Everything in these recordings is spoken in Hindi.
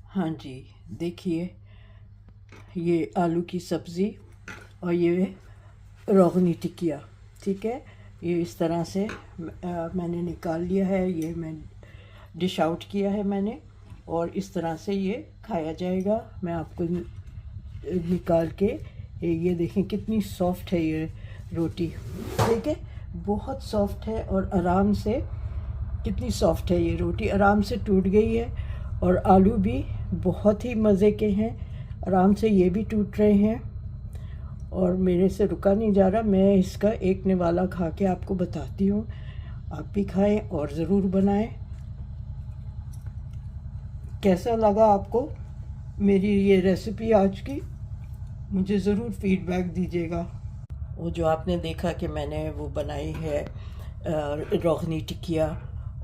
हाँ जी, देखिए, ये आलू की सब्ज़ी और ये रोगनी टिकिया, ठीक है। ये इस तरह से मैंने निकाल लिया है, ये मैं डिश आउट किया है मैंने, और इस तरह से ये खाया जाएगा। मैं आपको निकाल के ये देखें कितनी सॉफ्ट है ये रोटी, ठीक है। बहुत सॉफ्ट है और आराम से, कितनी सॉफ्ट है ये रोटी, आराम से टूट गई है। और आलू भी बहुत ही मज़े के हैं, आराम से ये भी टूट रहे हैं और मेरे से रुका नहीं जा रहा। मैं इसका एक निवाला खा के आपको बताती हूँ, आप भी खाएं और ज़रूर बनाएं। कैसा लगा आपको मेरी ये रेसिपी आज की, मुझे ज़रूर फीडबैक दीजिएगा। वो जो आपने देखा कि मैंने वो बनाई है रोगनी टिकिया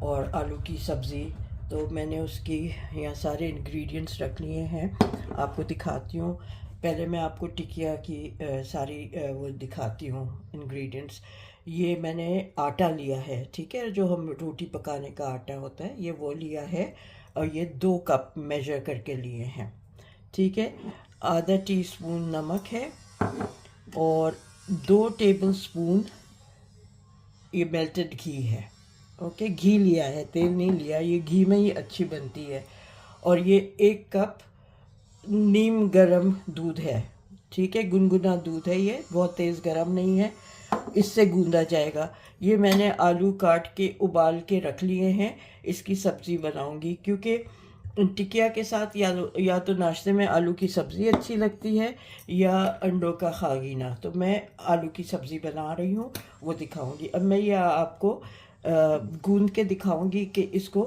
और आलू की सब्ज़ी, तो मैंने उसकी यहाँ सारे इंग्रेडिएंट्स रख लिए हैं, आपको दिखाती हूँ। पहले मैं आपको टिकिया की सारी वो दिखाती हूँ इंग्रेडिएंट्स। ये मैंने आटा लिया है, ठीक है, जो हम रोटी पकाने का आटा होता है, ये वो लिया है। और ये 2 कप मेजर करके लिए हैं, ठीक है। आधा टीस्पून नमक है और 2 टेबलस्पून ये मेल्टेड घी है। ओके, घी लिया है, तेल नहीं लिया, ये घी में ही अच्छी बनती है। और ये 1 कप नीम गरम दूध है, ठीक है, गुनगुना दूध है, ये बहुत तेज़ गरम नहीं है, इससे गूंदा जाएगा। ये मैंने आलू काट के उबाल के रख लिए हैं, इसकी सब्ज़ी बनाऊंगी, क्योंकि टिकिया के साथ या तो नाश्ते में आलू की सब्ज़ी अच्छी लगती है या अंडों का खागीना। तो मैं आलू की सब्ज़ी बना रही हूँ, वो दिखाऊंगी। अब मैं ये आपको गूंद के दिखाऊंगी कि इसको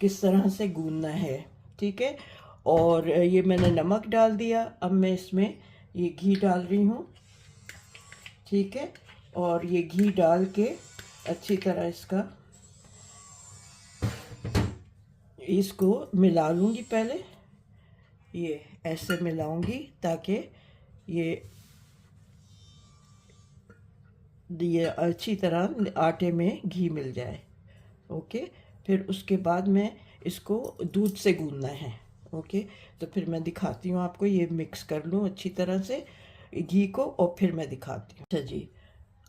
किस तरह से गूंदना है, ठीक है। और ये मैंने नमक डाल दिया, अब मैं इसमें ये घी डाल रही हूँ, ठीक है। और ये घी डाल के अच्छी तरह इसको मिला लूँगी। पहले ये ऐसे मिलाऊंगी ताकि ये अच्छी तरह आटे में घी मिल जाए। ओके, फिर उसके बाद मैं इसको दूध से गूंदना है। ओके, तो फिर मैं दिखाती हूँ आपको, ये मिक्स कर लूँ अच्छी तरह से घी को और फिर मैं दिखाती हूँ। अच्छा जी,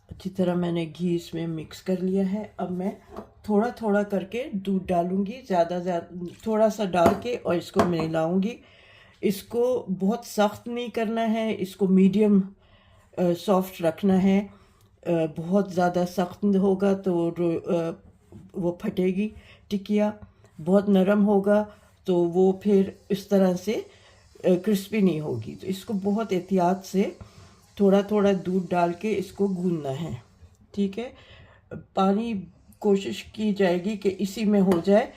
अच्छी तरह मैंने घी इसमें मिक्स कर लिया है। अब मैं थोड़ा थोड़ा करके दूध डालूंगी, ज़्यादा थोड़ा सा डाल के और इसको मिलाऊंगी। इसको बहुत सख्त नहीं करना है, इसको मीडियम सॉफ्ट रखना है। बहुत ज़्यादा सख्त होगा तो वो फटेगी टिकिया, बहुत नरम होगा तो वो फिर इस तरह से क्रिस्पी नहीं होगी। तो इसको बहुत एहतियात से थोड़ा थोड़ा दूध डाल के इसको गूंदना है, ठीक है। पानी कोशिश की जाएगी कि इसी में हो जाए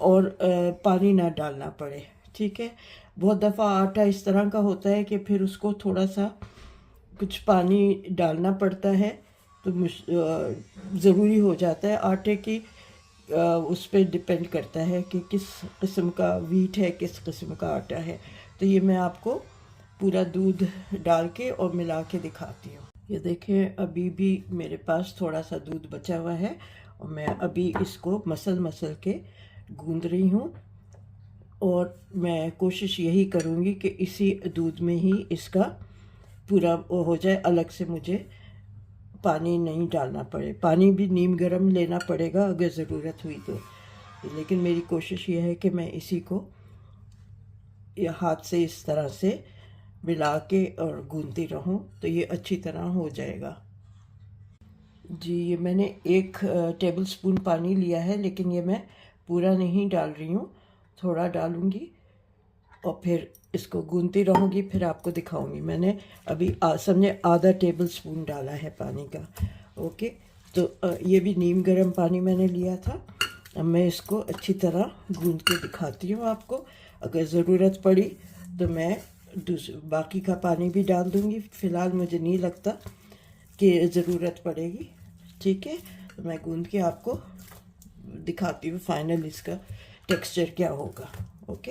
और पानी ना डालना पड़े, ठीक है। बहुत दफ़ा आटा इस तरह का होता है कि फिर उसको थोड़ा सा कुछ पानी डालना पड़ता है, तो ज़रूरी हो जाता है आटे की। उस पर डिपेंड करता है कि किस किस्म का वीट है, किस किस्म का आटा है। तो ये मैं आपको पूरा दूध डाल के और मिला के दिखाती हूँ। ये देखें, अभी भी मेरे पास थोड़ा सा दूध बचा हुआ है और मैं अभी इसको मसल के गूंद रही हूँ। और मैं कोशिश यही करूँगी कि इसी दूध में ही इसका पूरा हो जाए, अलग से मुझे पानी नहीं डालना पड़े। पानी भी नीम गर्म लेना पड़ेगा अगर ज़रूरत हुई तो, लेकिन मेरी कोशिश ये है कि मैं इसी को हाथ से इस तरह से मिला के और गूंदती रहूं, तो ये अच्छी तरह हो जाएगा। जी, ये मैंने 1 टेबलस्पून पानी लिया है, लेकिन ये मैं पूरा नहीं डाल रही हूँ, थोड़ा डालूँगी और फिर इसको गूंदती रहूँगी, फिर आपको दिखाऊंगी। मैंने अभी समझे आधा टेबलस्पून डाला है पानी का। ओके, तो ये भी नीम गर्म पानी मैंने लिया था। अब मैं इसको अच्छी तरह गूंद के दिखाती हूँ आपको। अगर ज़रूरत पड़ी तो मैं बाकी का पानी भी डाल दूँगी। फ़िलहाल मुझे नहीं लगता कि ज़रूरत पड़ेगी, ठीक है। तो मैं गूंद के आपको दिखाती हूँ फाइनल इसका टेक्सचर क्या होगा। ओके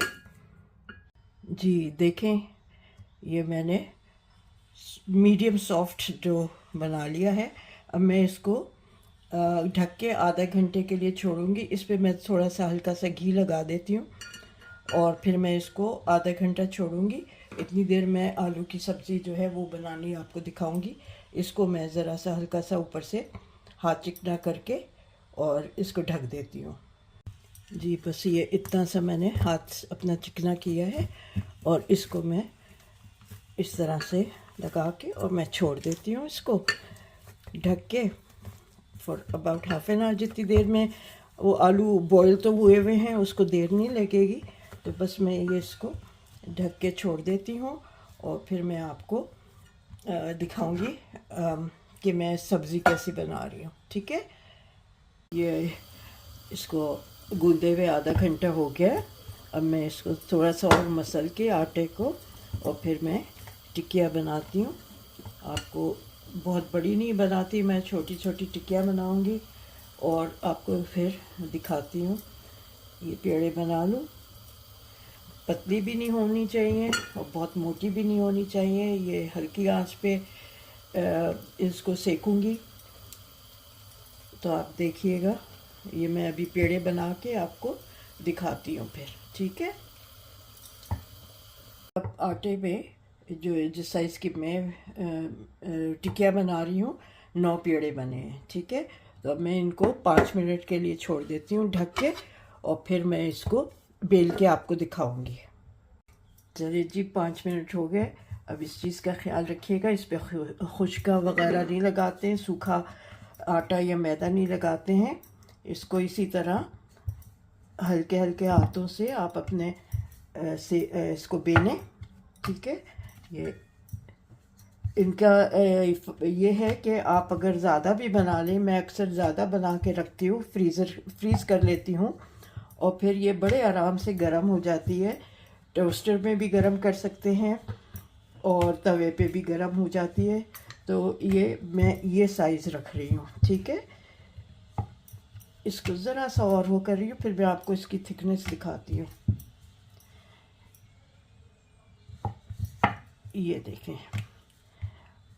जी, देखें, ये मैंने मीडियम सॉफ्ट डो बना लिया है। अब मैं इसको ढक के आधा घंटे के लिए छोड़ूंगी। इस पे मैं थोड़ा सा हल्का सा घी लगा देती हूँ और फिर मैं इसको आधा घंटा छोड़ूंगी। इतनी देर मैं आलू की सब्ज़ी जो है वो बनानी आपको दिखाऊंगी। इसको मैं ज़रा सा हल्का सा ऊपर से हाथ चिकना करके और इसको ढक देती हूँ। जी बस ये इतना सा मैंने हाथ अपना चिकना किया है और इसको मैं इस तरह से लगा के और मैं छोड़ देती हूँ इसको ढक के for about half an hour. जितनी देर में वो आलू बॉईल तो हुए हुए हैं, उसको देर नहीं लगेगी। तो बस मैं ये इसको ढक के छोड़ देती हूँ और फिर मैं आपको दिखाऊंगी कि मैं सब्ज़ी कैसी बना रही हूँ। ठीक है, ये इसको गूंदे हुए आधा घंटा हो गया। अब मैं इसको थोड़ा सा और मसल के आटे को और फिर मैं टिक्कियाँ बनाती हूँ। आपको बहुत बड़ी नहीं बनाती, मैं छोटी छोटी टिक्कियाँ बनाऊंगी और आपको फिर दिखाती हूँ। ये पेड़े बना लूँ, पतली भी नहीं होनी चाहिए और बहुत मोटी भी नहीं होनी चाहिए। ये हल्की आंच पे इसको सेकूंगी। तो आप देखिएगा, ये मैं अभी पेड़े बना के आपको दिखाती हूँ फिर। ठीक है, अब आटे में जो जिस साइज़ की मैं टिकिया बना रही हूँ 9 पेड़े बने हैं। ठीक है, तो अब मैं इनको 5 मिनट के लिए छोड़ देती हूँ ढक के और फिर मैं इसको बेल के आपको दिखाऊंगी। चलिए जी, 5 मिनट हो गए। अब इस चीज़ का ख्याल रखिएगा, इस पर खुशका वगैरह नहीं लगाते हैं, सूखा आटा या मैदा नहीं लगाते हैं। इसको इसी तरह हल्के हल्के हाथों से आप अपने से इसको बेलें। ठीक है, ये इनका ये है कि आप अगर ज़्यादा भी बना लें, मैं अक्सर ज़्यादा बना के रखती हूँ, फ्रीज़ कर लेती हूँ और फिर ये बड़े आराम से गर्म हो जाती है। टोस्टर में भी गर्म कर सकते हैं और तवे पे भी गर्म हो जाती है। तो ये मैं ये साइज़ रख रही हूँ। ठीक है, इसको ज़रा सा और वो कर रही हूँ, फिर मैं आपको इसकी थिकनेस दिखाती हूँ। ये देखें,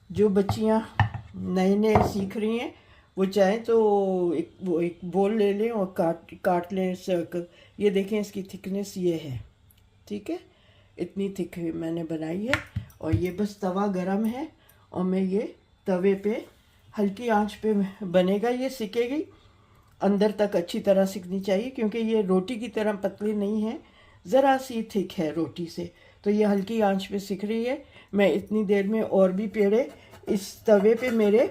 जो बच्चियाँ नए नए सीख रही हैं वो चाहें तो एक बोल ले लें और काट लें सर्कल। ये देखें, इसकी थिकनेस ये है। ठीक है, इतनी थिक मैंने बनाई है और ये बस तवा गरम है और मैं ये तवे पे हल्की आंच पे बनेगा। ये सिकेगी, अंदर तक अच्छी तरह सिकनी चाहिए क्योंकि ये रोटी की तरह पतली नहीं है, ज़रा सी थिक है रोटी से। तो ये हल्की आंच पे सिक रही है। मैं इतनी देर में और भी पेड़े इस तवे पे मेरे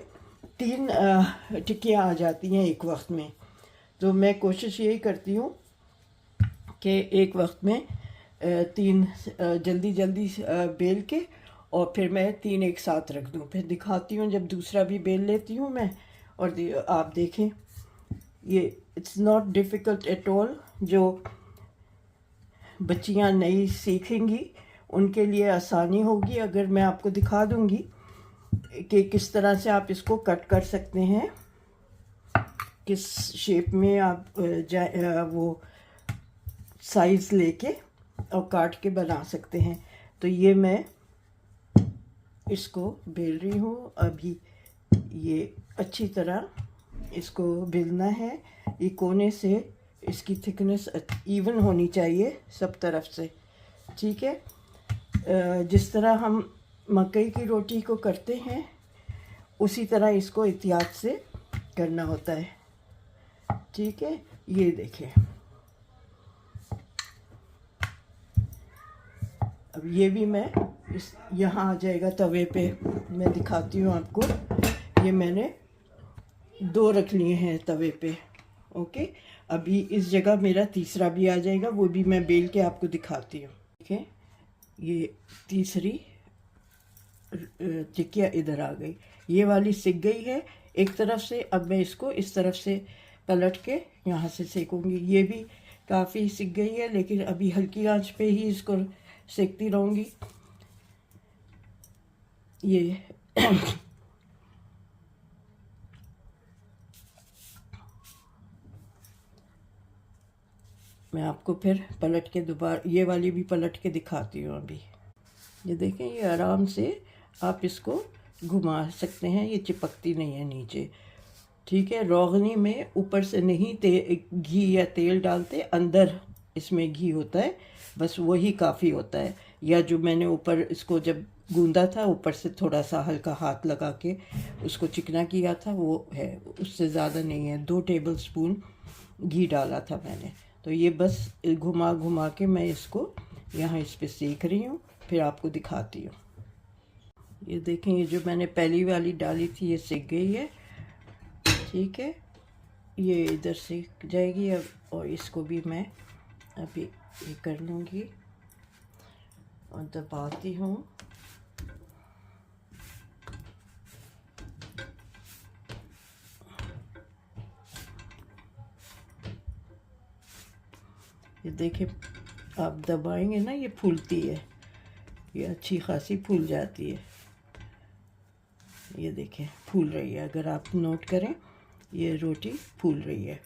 3 टिक्कियाँ आ जाती हैं एक वक्त में। तो मैं कोशिश यही करती हूँ कि एक वक्त में 3 जल्दी जल्दी बेल के और फिर मैं 3 एक साथ रख दूँ। फिर दिखाती हूँ जब दूसरा भी बेल लेती हूँ मैं। और आप देखें, ये it's not difficult at all. जो बच्चियाँ नई सीखेंगी उनके लिए आसानी होगी अगर मैं आपको दिखा दूँगी कि किस तरह से आप इसको कट कर सकते हैं, किस शेप में आप वो साइज़ लेके और काट के बना सकते हैं। तो ये मैं इसको बेल रही हूँ अभी। ये अच्छी तरह इसको बेलना है, ये कोने से इसकी थिकनेस इवन होनी चाहिए सब तरफ से। ठीक है, जिस तरह हम मकई की रोटी को करते हैं उसी तरह इसको एहतियात से करना होता है। ठीक है, ये देखें, अब ये भी मैं इस यहाँ आ जाएगा तवे पे। मैं दिखाती हूँ आपको, ये मैंने 2 रख लिए हैं तवे पे। ओके, अभी इस जगह मेरा तीसरा भी आ जाएगा, वो भी मैं बेल के आपको दिखाती हूँ। ठीक है, ये तीसरी टिक्किया इधर आ गई, ये वाली सिक गई है एक तरफ से। अब मैं इसको इस तरफ से पलट के यहाँ से सेकूंगी। ये भी काफ़ी सिक गई है लेकिन अभी हल्की आंच पे ही इसको सेकती रहूँगी। ये मैं आपको फिर पलट के दोबारा ये वाली भी पलट के दिखाती हूँ अभी। ये देखें, ये आराम से आप इसको घुमा सकते हैं, ये चिपकती नहीं है नीचे। ठीक है, रोगनी में ऊपर से नहीं घी या तेल डालते, अंदर इसमें घी होता है, बस वही काफ़ी होता है। या जो मैंने ऊपर इसको जब गूंदा था, ऊपर से थोड़ा सा हल्का हाथ लगा के उसको चिकना किया था, वो है, उससे ज़्यादा नहीं है। 2 टेबल स्पून घी डाला था मैंने। तो ये बस घुमा घुमा के मैं इसको यहाँ इस पर सेक रही हूँ, फिर आपको दिखाती हूँ। ये देखें, ये जो मैंने पहली वाली डाली थी ये सिक गई है, ठीक है। ये इधर सिक जाएगी अब, और इसको भी मैं अभी ये कर लूँगी और दबाती हूँ। ये देखिए, आप दबाएंगे ना, ये फूलती है, ये अच्छी खासी फूल जाती है। ये देखें फूल रही है, अगर आप नोट करें ये रोटी फूल रही है।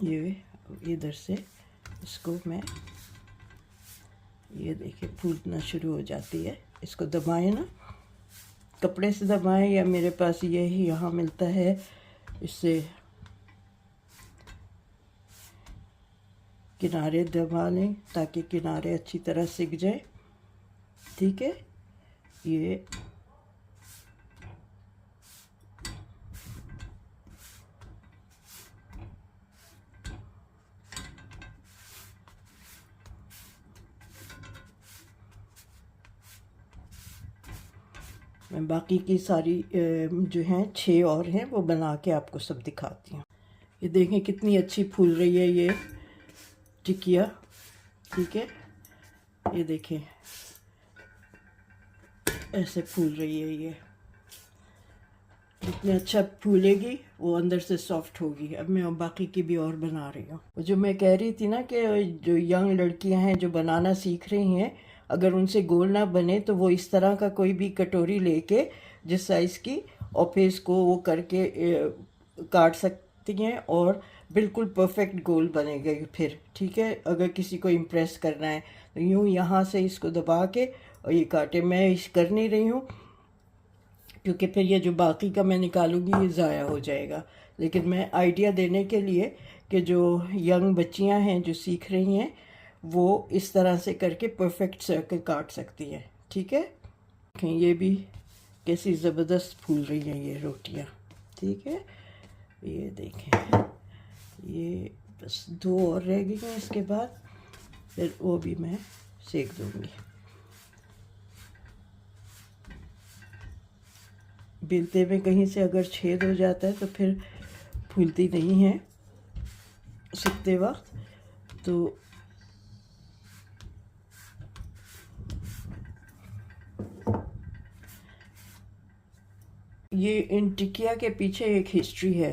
ये इधर से इसको मैं, ये देखिए फूलना शुरू हो जाती है। इसको दबाएं ना, कपड़े से दबाएं, या मेरे पास ये ही यहाँ मिलता है, इससे किनारे दबा लें ताकि किनारे अच्छी तरह सिक जाए, ठीक है। ये मैं बाकी की सारी जो हैं 6 और हैं वो बना के आपको सब दिखाती हूँ। ये देखें कितनी अच्छी फूल रही है ये टिकिया, ठीक है। ये देखें ऐसे फूल रही है, ये जितने अच्छा फूलेगी वो अंदर से सॉफ्ट होगी। अब मैं बाकी की भी और बना रही हूँ। जो मैं कह रही थी ना कि जो यंग लड़कियां हैं जो बनाना सीख रही हैं, अगर उनसे गोल ना बने तो वो इस तरह का कोई भी कटोरी लेके जिस साइज़ की, और फिर इसको वो करके काट सकती हैं और बिल्कुल परफेक्ट गोल बनेगा फिर, ठीक है। अगर किसी को इम्प्रेस करना है तो यूँ यहाँ से इसको दबा के और ये काटे। मैं इस कर नहीं रही हूँ क्योंकि फिर ये जो बाकी का मैं निकालूंगी ये ज़ाया हो जाएगा, लेकिन मैं आइडिया देने के लिए कि जो यंग बच्चियां हैं जो सीख रही हैं वो इस तरह से करके परफेक्ट सर्कल काट सकती हैं, ठीक है। ये भी कैसी ज़बरदस्त फूल रही हैं ये रोटियां, ठीक है। ये देखें, ये बस 2 और रह गई हैं, इसके बाद फिर वो भी मैं सेक दूँगी। बेलते में कहीं से अगर छेद हो जाता है तो फिर फूलती नहीं है सिकते वक्त। तो ये इन टिकिया के पीछे एक हिस्ट्री है।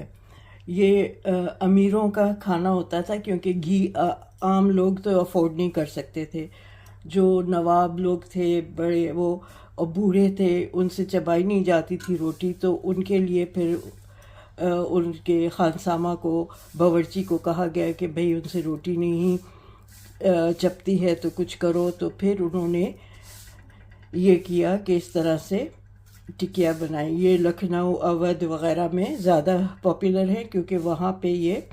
ये अमीरों का खाना होता था क्योंकि घी आम लोग तो अफोर्ड नहीं कर सकते थे। जो नवाब लोग थे बड़े, वो और बूढ़े थे, उनसे चबाई नहीं जाती थी रोटी, तो उनके लिए फिर उनके खानसामा को, बावर्ची को कहा गया कि भाई उनसे रोटी नहीं चपती है तो कुछ करो। तो फिर उन्होंने ये किया कि इस तरह से टिकिया बनाई। ये लखनऊ, अवध वग़ैरह में ज़्यादा पॉपुलर है क्योंकि वहाँ पे ये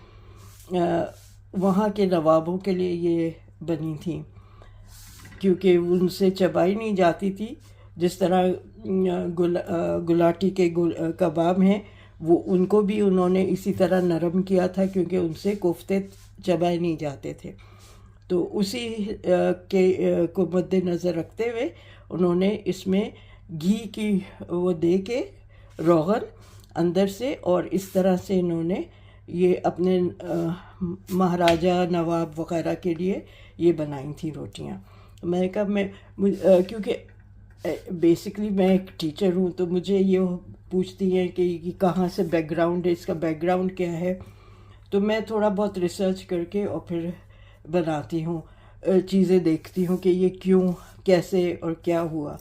वहाँ के नवाबों के लिए ये बनी थी, क्योंकि उनसे चबाई नहीं जाती थी। जिस तरह गुलाटी के कबाब हैं, वो उनको भी उन्होंने इसी तरह नरम किया था क्योंकि उनसे कोफ्ते चबाए नहीं जाते थे। तो उसी के को मद्देनज़र रखते हुए उन्होंने इसमें घी की वो दे के रोगन अंदर से, और इस तरह से इन्होंने ये अपने महाराजा, नवाब वग़ैरह के लिए ये बनाई थी रोटियां। मैं कहा मैं क्योंकि बेसिकली मैं एक टीचर हूँ तो मुझे ये पूछती हैं कि कहाँ से बैकग्राउंड है, इसका बैकग्राउंड क्या है। तो मैं थोड़ा बहुत रिसर्च करके और फिर बनाती हूँ, चीज़ें देखती हूँ कि ये क्यों, कैसे और क्या हुआ।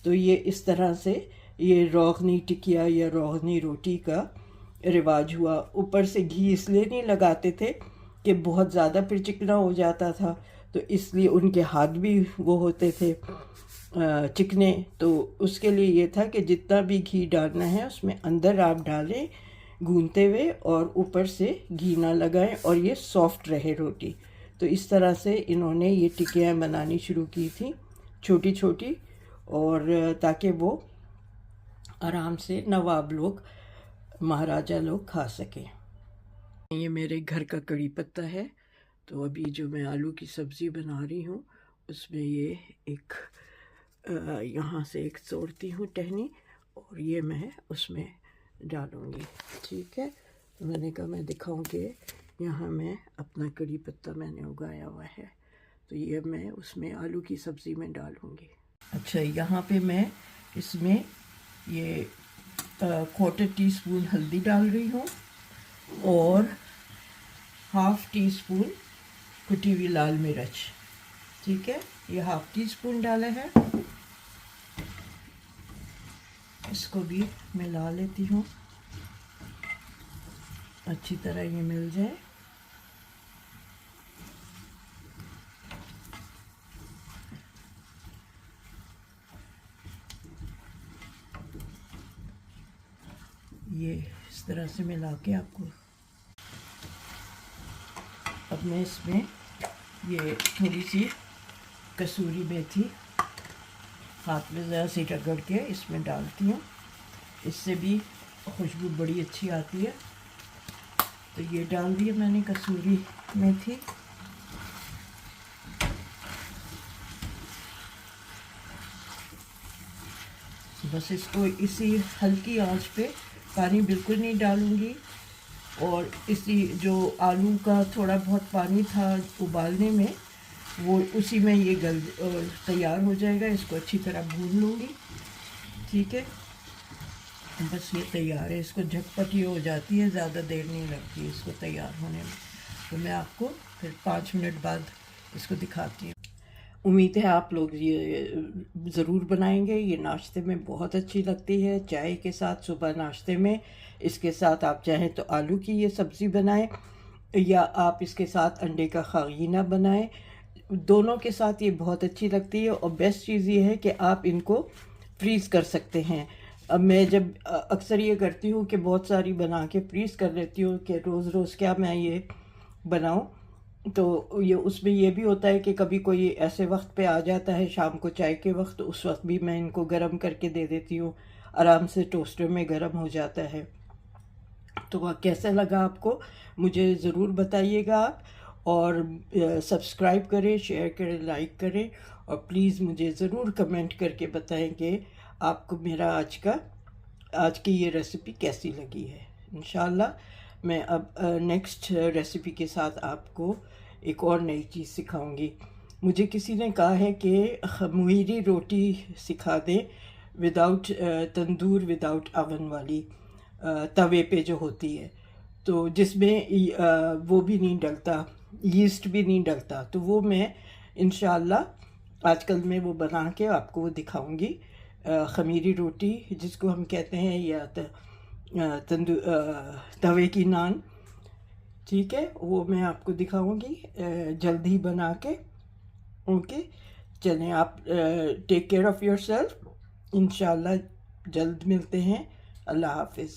तो ये इस तरह से ये रोगनी टिकिया या रोगनी रोटी का रिवाज हुआ। ऊपर से घी इसलिए नहीं लगाते थे कि बहुत ज़्यादा फिर चिकना हो जाता था, तो इसलिए उनके हाथ भी वो होते थे चिकने। तो उसके लिए ये था कि जितना भी घी डालना है उसमें अंदर आप डालें गूंदते हुए, और ऊपर से घी ना लगाएं, और ये सॉफ्ट रहे रोटी। तो इस तरह से इन्होंने ये टिक्कियाँ बनानी शुरू की थी, छोटी छोटी, और ताकि वो आराम से नवाब लोग, महाराजा लोग खा सकें। ये मेरे घर का कड़ी पत्ता है। तो अभी जो मैं आलू की सब्ज़ी बना रही हूँ उसमें ये एक यहाँ से एक तोड़ती हूँ टहनी, और ये मैं उसमें डालूँगी। ठीक है, तो मैंने कहा मैं दिखाऊँ कि यहाँ मैं अपना कड़ी पत्ता मैंने उगाया हुआ है, तो ये मैं उसमें आलू की सब्ज़ी में डालूँगी। अच्छा, यहाँ पे मैं इसमें ये 1/4 टीस्पून हल्दी डाल रही हूँ, और 1/2 टीस्पून कुटी हुई लाल मिर्च। ठीक है, ये 1/2 टीस्पून डाला है। इसको भी मिला लेती हूँ, अच्छी तरह ये मिल जाए। ये इस तरह से मिला के आपको, अब मैं इसमें ये थोड़ी सी कसूरी मेथी हाथ में ज़रा सी रगड़ के इसमें डालती हूँ, इससे भी खुशबू बड़ी अच्छी आती है। तो ये डाल दिया मैंने कसूरी मेथी। बस इसको इसी हल्की आंच पे, पानी बिल्कुल नहीं डालूँगी, और इसी जो आलू का थोड़ा बहुत पानी था उबालने में, वो उसी में ये तैयार हो जाएगा। इसको अच्छी तरह भून लूँगी। ठीक है, बस ये तैयार है। इसको झटपट ही हो जाती है, ज़्यादा देर नहीं लगती इसको तैयार होने में। तो मैं आपको फिर 5 मिनट बाद इसको दिखाती हूँ। उम्मीद है आप लोग ये ज़रूर बनाएंगे। ये नाश्ते में बहुत अच्छी लगती है, चाय के साथ, सुबह नाश्ते में। इसके साथ आप चाहें तो आलू की ये सब्ज़ी बनाएं, या आप इसके साथ अंडे का खागीना बनाएं। दोनों के साथ ये बहुत अच्छी लगती है। और बेस्ट चीज़ ये है कि आप इनको फ्रीज़ कर सकते हैं। अब मैं जब अक्सर ये करती हूँ कि बहुत सारी बना के फ्रीज़ कर लेती हूँ कि रोज़ रोज़ क्या मैं ये बनाऊँ। तो ये उसमें ये भी होता है कि कभी कोई ऐसे वक्त पे आ जाता है शाम को चाय के वक्त, तो उस वक्त भी मैं इनको गरम करके दे देती हूँ, आराम से टोस्टर में गरम हो जाता है। तो वह कैसा लगा आपको मुझे ज़रूर बताइएगा आप, और सब्सक्राइब करें, शेयर करें, लाइक करें, और प्लीज़ मुझे ज़रूर कमेंट करके बताएं कि आपको मेरा आज की ये रेसिपी कैसी लगी है। इंशाल्लाह मैं अब नेक्स्ट रेसिपी के साथ आपको एक और नई चीज़ सिखाऊंगी। मुझे किसी ने कहा है कि खमीरी रोटी सिखा दें विदाउट तंदूर, विदाउट अवन वाली, तवे पे जो होती है, तो जिसमें वो भी नहीं डलता, यीस्ट भी नहीं डलता। तो वो मैं इंशाल्लाह आजकल मैं वो बना के आपको वो दिखाऊंगी। खमीरी रोटी जिसको हम कहते हैं, या तवे की नान। ठीक है, वो मैं आपको दिखाऊंगी जल्द ही बना के। ओके, चलें, आप टेक केयर ऑफ़ योरसेल्फ। इंशाल्लाह जल्द मिलते हैं। अल्लाह हाफिज़।